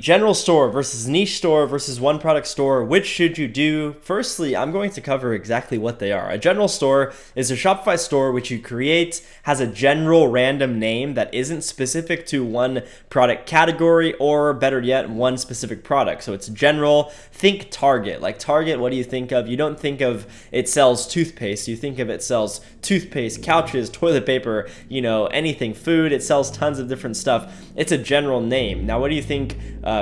General store versus niche store versus one product store, which should you do? Firstly, I'm going to cover exactly what they are. A general store is a Shopify store which you create, has a general random name that isn't specific to one product category, or better yet, one specific product. So it's general. Think Target. Like Target, what do you think of? You don't think of it sells toothpaste. You think of it sells toothpaste, couches, toilet paper, anything, food. It sells tons of different stuff. It's a general name. Now, what do you think?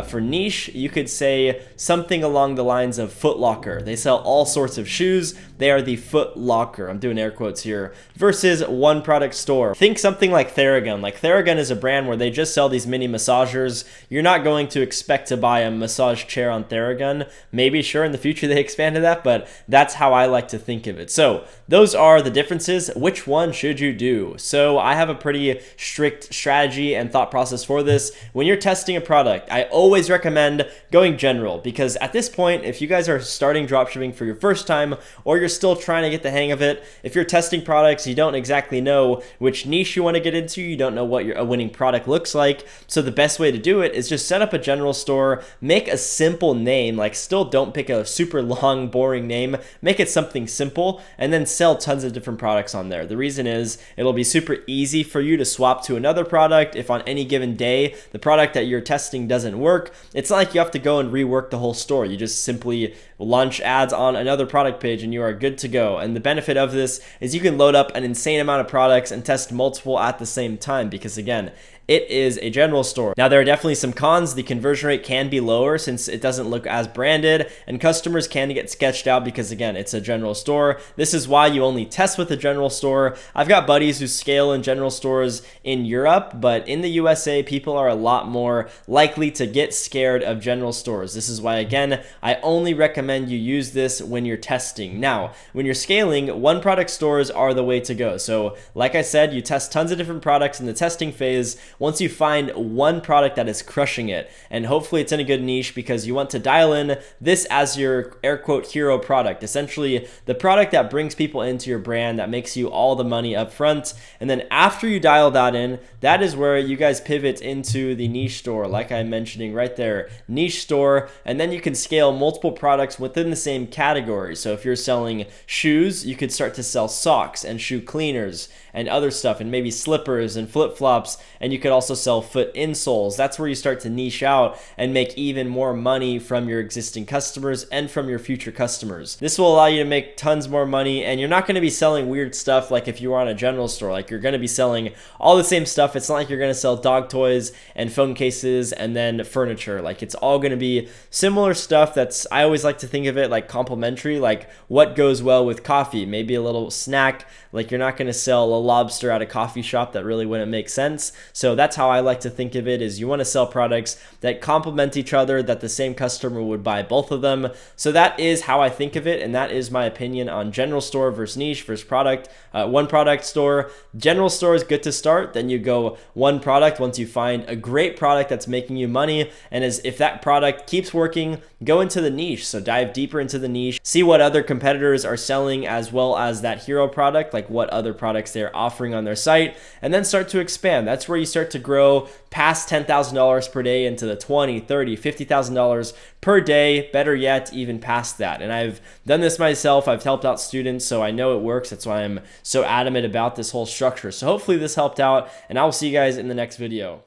For niche, you could say something along the lines of Foot Locker. They sell all sorts of shoes. They are the Foot Locker. I'm doing air quotes here. Versus one product store. Think something like Theragun. Like Theragun is a brand where they just sell these mini massagers. You're not going to expect to buy a massage chair on Theragun. Maybe, sure, in the future they expanded that, but that's how I like to think of it. So those are the differences. Which one should you do? So I have a pretty strict strategy and thought process for this. When you're testing a product, I always recommend going general, because at this point, if you guys are starting dropshipping for your first time, or you're still trying to get the hang of it, if you're testing products, you don't exactly know which niche you want to get into, you don't know what a winning product looks like. So the best way to do it is just set up a general store, make a simple name, like still don't pick a super long, boring name, make it something simple, and then sell tons of different products on there. The reason is it'll be super easy for you to swap to another product if on any given day the product that you're testing doesn't work. It's not like you have to go and rework the whole store. You just simply launch ads on another product page and you are good to go. And the benefit of this is you can load up an insane amount of products and test multiple at the same time, because again, it is a general store. Now, there are definitely some cons. The conversion rate can be lower since it doesn't look as branded, and customers can get sketched out because, again, it's a general store. This is why you only test with a general store. I've got buddies who scale in general stores in Europe, but in the USA, people are a lot more likely to get scared of general stores. This is why, again, I only recommend you use this when you're testing. Now, when you're scaling, one product stores are the way to go. So, like I said, you test tons of different products in the testing phase. Once you find one product that is crushing it, and hopefully it's in a good niche, because you want to dial in this as your air quote hero product, essentially the product that brings people into your brand, that makes you all the money up front. And then after you dial that in, that is where you guys pivot into the niche store, like I'm mentioning right there, niche store, and then you can scale multiple products within the same category. So if you're selling shoes, you could start to sell socks and shoe cleaners and other stuff, and maybe slippers and flip-flops, and you could also sell foot insoles. That's where you start to niche out and make even more money from your existing customers and from your future customers. This will allow you to make tons more money, and you're not going to be selling weird stuff like if you were on a general store. Like, you're going to be selling all the same stuff. It's not like you're going to sell dog toys and phone cases and then furniture. Like, it's all going to be similar stuff. That's, I always like to think of it like complementary, like what goes well with coffee, maybe a little snack. Like, you're not going to sell a lobster at a coffee shop. That really wouldn't make sense. So that's how I like to think of it, is you want to sell products that complement each other, that the same customer would buy both of them. So that is how I think of it, and that is my opinion on general store versus niche versus product. One product store. General store is good to start. Then you go one product once you find a great product that's making you money. And if that product keeps working, go into the niche. So dive deeper into the niche, see what other competitors are selling, as well as that hero product, like what other products they're offering on their site, and then start to expand. That's where you start to grow past $10,000 per day into the $20,000, $30,000, $50,000 per day, better yet, even past that. And I've done this myself. I've helped out students, so I know it works. That's why I'm so adamant about this whole structure. So hopefully this helped out, and I will see you guys in the next video.